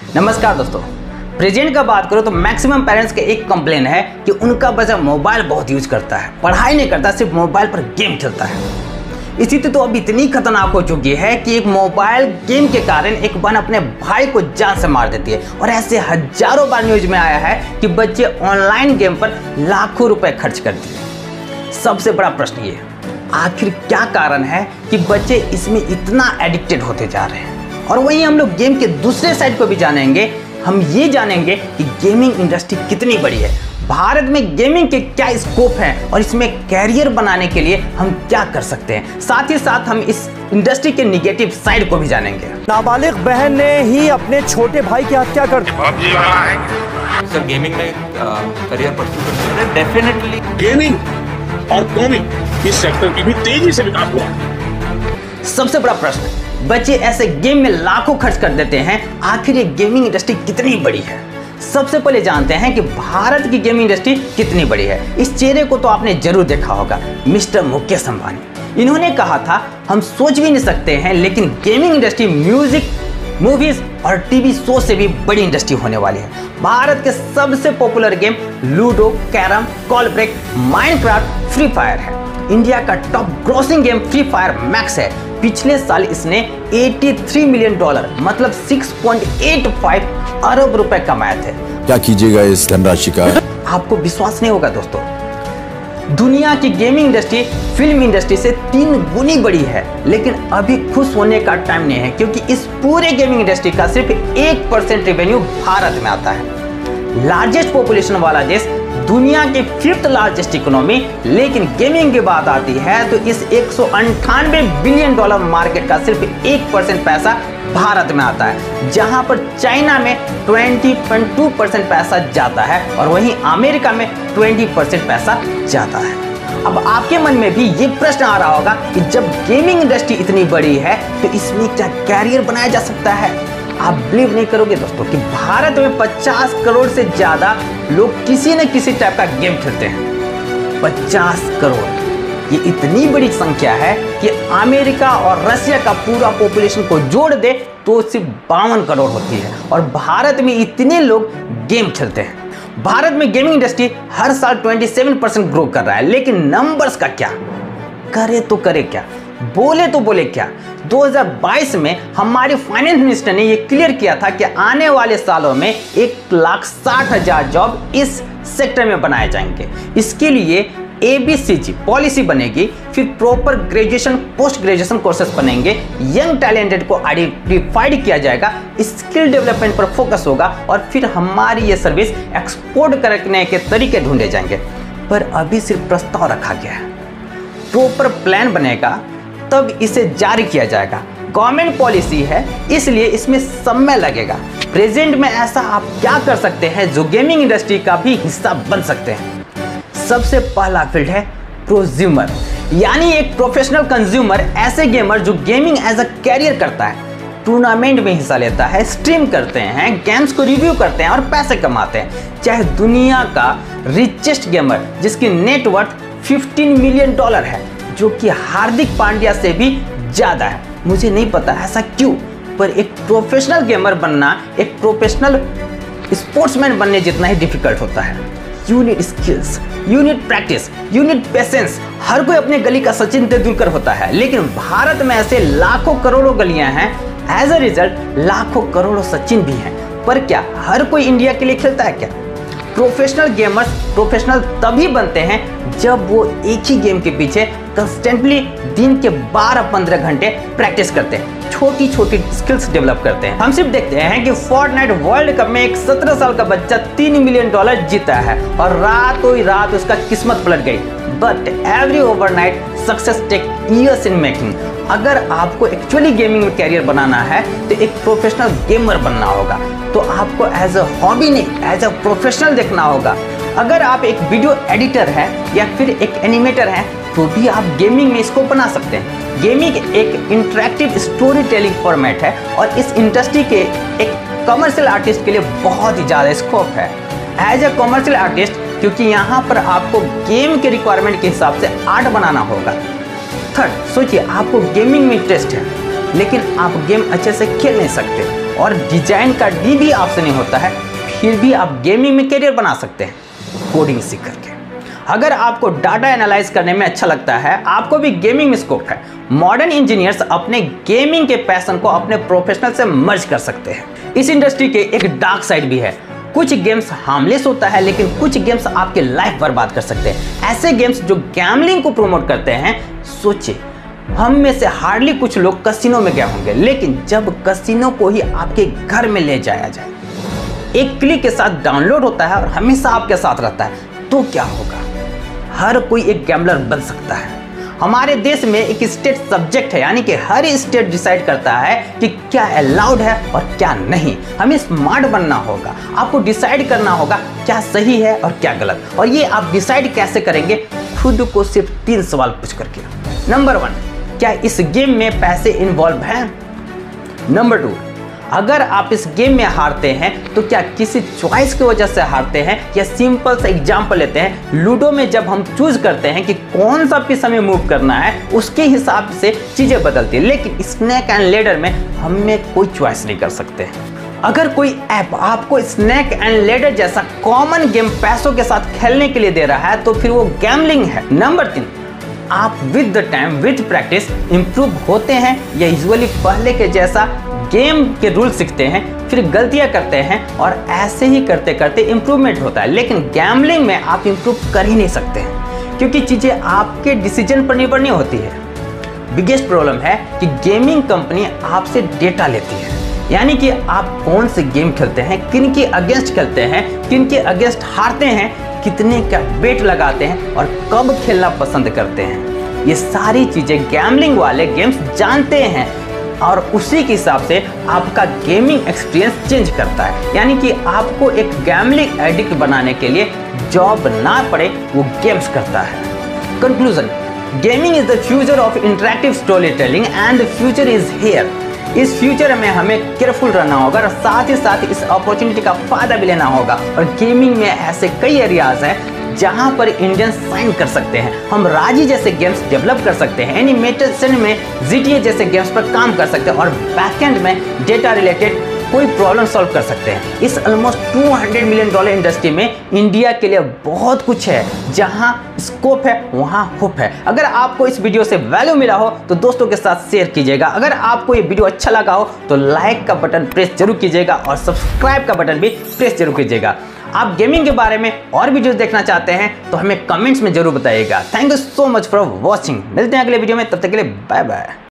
नमस्कार दोस्तों, प्रेजेंट का बात करो तो मैक्सिमम पेरेंट्स के एक कंप्लेन है कि उनका बच्चा मोबाइल बहुत यूज करता है, पढ़ाई नहीं करता, सिर्फ मोबाइल पर गेम खेलता है। स्थिति तो अब इतनी खतरनाक हो चुकी है कि एक मोबाइल गेम के कारण एक बहन अपने भाई को जान से मार देती है और ऐसे हजारों बार न्यूज में आया है कि बच्चे ऑनलाइन गेम पर लाखों रुपए खर्च करते हैं। सबसे बड़ा प्रश्न ये है, आखिर क्या कारण है कि बच्चे इसमें इतना एडिक्टेड होते जा रहे हैं। और वहीं हम लोग गेम के दूसरे साइड को भी जानेंगे। हम ये जानेंगे कि गेमिंग इंडस्ट्री कितनी बड़ी है, भारत में गेमिंग के क्या स्कोप है और इसमें कैरियर बनाने के लिए हम क्या कर सकते हैं। साथ ही साथ हम इस इंडस्ट्री के निगेटिव साइड को भी जानेंगे। नाबालिग बहन ने ही अपने छोटे भाई की हत्या कर दी। सर गेमिंग में करियर परस्यू करते हैं डेफिनेटली। गेमिंग और कॉमिक इस सेक्टर की भी तेजी से विकास हुआ। सबसे बड़ा प्रश्न, बच्चे ऐसे गेम में लाखों खर्च कर देते हैं, आखिर ये गेमिंग इंडस्ट्री कितनी बड़ी है। सबसे पहले जानते हैं कि भारत की गेमिंग इंडस्ट्री कितनी बड़ी है। इस चेहरे को तो आपने जरूर देखा होगा, मिस्टर मुकेश अंबानी। इन्होंने कहा था, हम सोच भी नहीं सकते हैं, लेकिन गेमिंग इंडस्ट्री म्यूजिक, मूवीज और टीवी शो से भी बड़ी इंडस्ट्री होने वाली है। भारत के सबसे popular game ludo, carrom, call break, Minecraft, Free Fire है। इंडिया का top grossing game Free Fire Max है। पिछले साल इसने $83 मिलियन मतलब 6.85 अरब रुपए कमाए थे। क्या कीजिएगा इस धनराशि का? आपको विश्वास नहीं होगा दोस्तों, दुनिया की गेमिंग इंडस्ट्री फिल्म इंडस्ट्री से 3 गुनी बड़ी है। लेकिन अभी खुश होने का टाइम नहीं है, क्योंकि इस पूरे गेमिंग इंडस्ट्री का सिर्फ 1% रेवेन्यू भारत में आता है। लार्जेस्ट पॉपुलेशन वाला देश, दुनिया की 5th लार्जेस्ट इकोनॉमी, लेकिन गेमिंग की बात आती है तो इस $198 बिलियन मार्केट का सिर्फ 1% पैसा भारत में आता है, जहां पर चाइना में 20.2% पैसा जाता है और वहीं अमेरिका में 20% पैसा जाता है। अब आपके मन में भी ये प्रश्न आ रहा होगा कि जब गेमिंग इंडस्ट्री इतनी बड़ी है तो इसमें क्या कैरियर बनाया जा सकता है। आप बिलीव नहीं करोगे दोस्तों कि भारत में 50 करोड़ से ज्यादा लोग किसी न किसी टाइप का गेम खेलते हैं। 50 करोड़, ये इतनी बड़ी संख्या है कि अमेरिका और रशिया का पूरा पॉपुलेशन को जोड़ दे तो सिर्फ 52 करोड़ होती है। और भारत में इतने लोग गेम खेलते हैं। भारत में गेमिंग इंडस्ट्री हर साल 27% ग्रो कर रहा है, लेकिन नंबर्स का क्या, करे तो करे क्या, बोले तो बोले क्या। 2022 में हमारे फाइनेंस मिनिस्टर ने यह क्लियर किया था कि आने वाले सालों में 1,60,000 जॉब इस सेक्टर में बनाए जाएंगे। इसके लिए ABCG पॉलिसी बनेगी, फिर proper graduation, post graduation courses बनेंगे, यंग टैलेंटेड को आइडेंटिफाइड किया जाएगा, स्किल डेवलपमेंट पर फोकस होगा और फिर हमारी ये सर्विस एक्सपोर्ट करने के तरीके ढूंढे जाएंगे। पर अभी सिर्फ प्रस्ताव रखा गया है, प्रॉपर प्लान बनेगा तब इसे जारी किया जाएगा। गवर्नमेंट पॉलिसी है, इसलिए इसमें समय लगेगा। प्रेजेंट में ऐसा आप क्या कर सकते हैं जो गेमिंग इंडस्ट्री का भी हिस्सा बन सकते हैं। सबसे पहला फील्ड है प्रोज्यूमर, यानी एक प्रोफेशनल कंज्यूमर, ऐसे गेमर जो गेमिंग एज अ कैरियर करता है, टूर्नामेंट में हिस्सा लेता है, स्ट्रीम करते हैं, गेम्स को रिव्यू करते हैं और पैसे कमाते हैं। चाहे दुनिया का रिचेस्ट गेमर जिसकी नेटवर्थ $15 मिलियन है, जो कि हार्दिक पांड्या से भी ज्यादा है। मुझे नहीं पता ऐसा क्यों, पर एक प्रोफेशनल गेमर बनना एक प्रोफेशनल स्पोर्ट्समैन बनने जितना ही डिफिकल्ट होता है। You need skills, you need practice, you need patience. हर कोई अपने गली का सचिन तेंदुलकर होता है, लेकिन भारत में ऐसे लाखों करोड़ों गलियां हैं, एज अ रिजल्ट लाखों करोड़ों सचिन भी हैं। पर क्या हर कोई इंडिया के लिए खेलता है क्या? प्रोफेशनल गेमर्स प्रोफेशनल तभी बनते हैं जब वो एक ही गेम के पीछे कंस्टेंटली दिन के 12-15 घंटे प्रैक्टिस करते हैं, छोटी छोटी स्किल्स डेवलप करते हैं। हम सिर्फ देखते हैं कि फोर्टनाइट वर्ल्ड कप में एक 17 साल का बच्चा $3 मिलियन जीता है और रातों ही रात उसका किस्मत पलट गई। But every overnight success take years in making. अगर आपको एक्चुअली गेमिंग में कैरियर बनाना है तो एक प्रोफेशनल गेमर बनना होगा, तो आपको एज अ हॉबी नहीं, एज अ प्रोफेशनल देखना होगा। अगर आप एक वीडियो एडिटर हैं या फिर एक एनिमेटर हैं तो भी आप गेमिंग में इसको बना सकते हैं। गेमिंग एक इंटरेक्टिव स्टोरी टेलिंग फॉर्मेट है और इस इंडस्ट्री के एक कमर्शियल आर्टिस्ट के लिए बहुत ही ज़्यादा स्कोप है। एज अ कमर्शियल आर्टिस्ट, क्योंकि यहाँ पर आपको गेम के रिक्वायरमेंट के हिसाब से आर्ट बनाना होगा। थर्ड, सोचिए आपको गेमिंग में इंटरेस्ट है लेकिन आप गेम अच्छे से खेल नहीं सकते, और डिजाइन का डी भी ऑप्शन नहीं होता है, फिर भी आप गेमिंग में करियर बना सकते हैं कोडिंग सीख करके। अगर आपको डाटा एनालाइज करने में अच्छा लगता है, आपको भी गेमिंग में स्कोप है, मॉडर्न इंजीनियर्स अपने गेमिंग के पैशन को अपने प्रोफेशनल से मर्ज कर सकते हैं। इस इंडस्ट्री के एक डार्क साइड भी है। कुछ गेम्स हार्मलेस होता है, लेकिन कुछ गेम्स आपके लाइफ बर्बाद कर सकते हैं। ऐसे गेम्स जो गैम्बलिंग को प्रमोट करते हैं, सोचिए हम में से हार्डली कुछ लोग कसिनो में गए होंगे, लेकिन जब कसिनो को ही आपके घर में ले जाया जाए, एक क्लिक के साथ डाउनलोड होता है और हमेशा आपके साथ रहता है, तो क्या होगा? हर कोई एक गैम्बलर बन सकता है। हमारे देश में एक स्टेट सब्जेक्ट है, यानी कि हर स्टेट डिसाइड करता है कि क्या अलाउड है और क्या नहीं। हमें स्मार्ट बनना होगा, आपको डिसाइड करना होगा क्या सही है और क्या गलत। और ये आप डिसाइड कैसे करेंगे? खुद को सिर्फ 3 सवाल पूछ करके। नंबर 1, क्या इस गेम में पैसे इन्वॉल्व हैं? नंबर 2, अगर आप इस गेम में हारते हैं तो क्या किसी चॉइस की वजह से हारते हैं, या सिंपल सा एग्जांपल लेते हैं, लूडो में जब हम चूज करते हैं कि कौन सा पीस हमें मूव करना है, उसके हिसाब से चीजें बदलती है, लेकिन स्नेक एंड लैडर में हमें कोई चॉइस नहीं कर सकते। अगर कोई ऐप आपको स्नेक एंड लैडर जैसा कॉमन गेम पैसों के साथ खेलने के लिए दे रहा है, तो फिर वो गैम्बलिंग है। नंबर 3, आप with the time with practice improve होते हैं, या यूजुअली पहले के जैसा गेम के रूल सीखते हैं, फिर गलतियां करते हैं और ऐसे ही करते करते इंप्रूवमेंट होता है। लेकिन गैम्बलिंग में आप इंप्रूव कर ही नहीं सकते हैं, क्योंकि चीजें आपके डिसीजन पर निर्भर नहीं होती है। बिगेस्ट प्रॉब्लम है कि गेमिंग कंपनी आपसे डेटा लेती है, यानी कि आप कौन से गेम खेलते हैं, किन के अगेंस्ट खेलते हैं, किन के अगेंस्ट हारते हैं, कितने का बेट लगाते हैं और कब खेलना पसंद करते हैं। ये सारी चीजें गैम्बलिंग वाले गेम्स जानते हैं और उसी के हिसाब से आपका गेमिंग एक्सपीरियंस चेंज करता है। यानी कि आपको एक गैम्बलिंग एडिक्ट बनाने के लिए जॉब ना पड़े, वो गेम्स करता है। Conclusion, gaming is the future of interactive story telling and the future is here. इस फ्यूचर में हमें केयरफुल रहना होगा और साथ ही साथ इस अपॉर्चुनिटी का फायदा भी लेना होगा। और गेमिंग में ऐसे कई एरियाज हैं जहां पर इंडियंस साइन कर सकते हैं। हम राजी जैसे गेम्स डेवलप कर सकते हैं, एनिमेशन में GTA जैसे गेम्स पर काम कर सकते हैं और बैकएंड में डेटा रिलेटेड कोई प्रॉब्लम सॉल्व कर सकते हैं। इस ऑलमोस्ट $200 मिलियन इंडस्ट्री में इंडिया के लिए बहुत कुछ है। जहां स्कोप है वहां होप है। अगर आपको इस वीडियो से वैल्यू मिला हो तो दोस्तों के साथ शेयर कीजिएगा। अगर आपको ये वीडियो अच्छा लगा हो तो लाइक का बटन प्रेस जरूर कीजिएगा और सब्सक्राइब का बटन भी प्रेस जरूर कीजिएगा। आप गेमिंग के बारे में और वीडियोस देखना चाहते हैं तो हमें कमेंट्स में जरूर बताइएगा। Thank you so much for watching. मिलते हैं अगले वीडियो में, तब तक के लिए बाय बाय।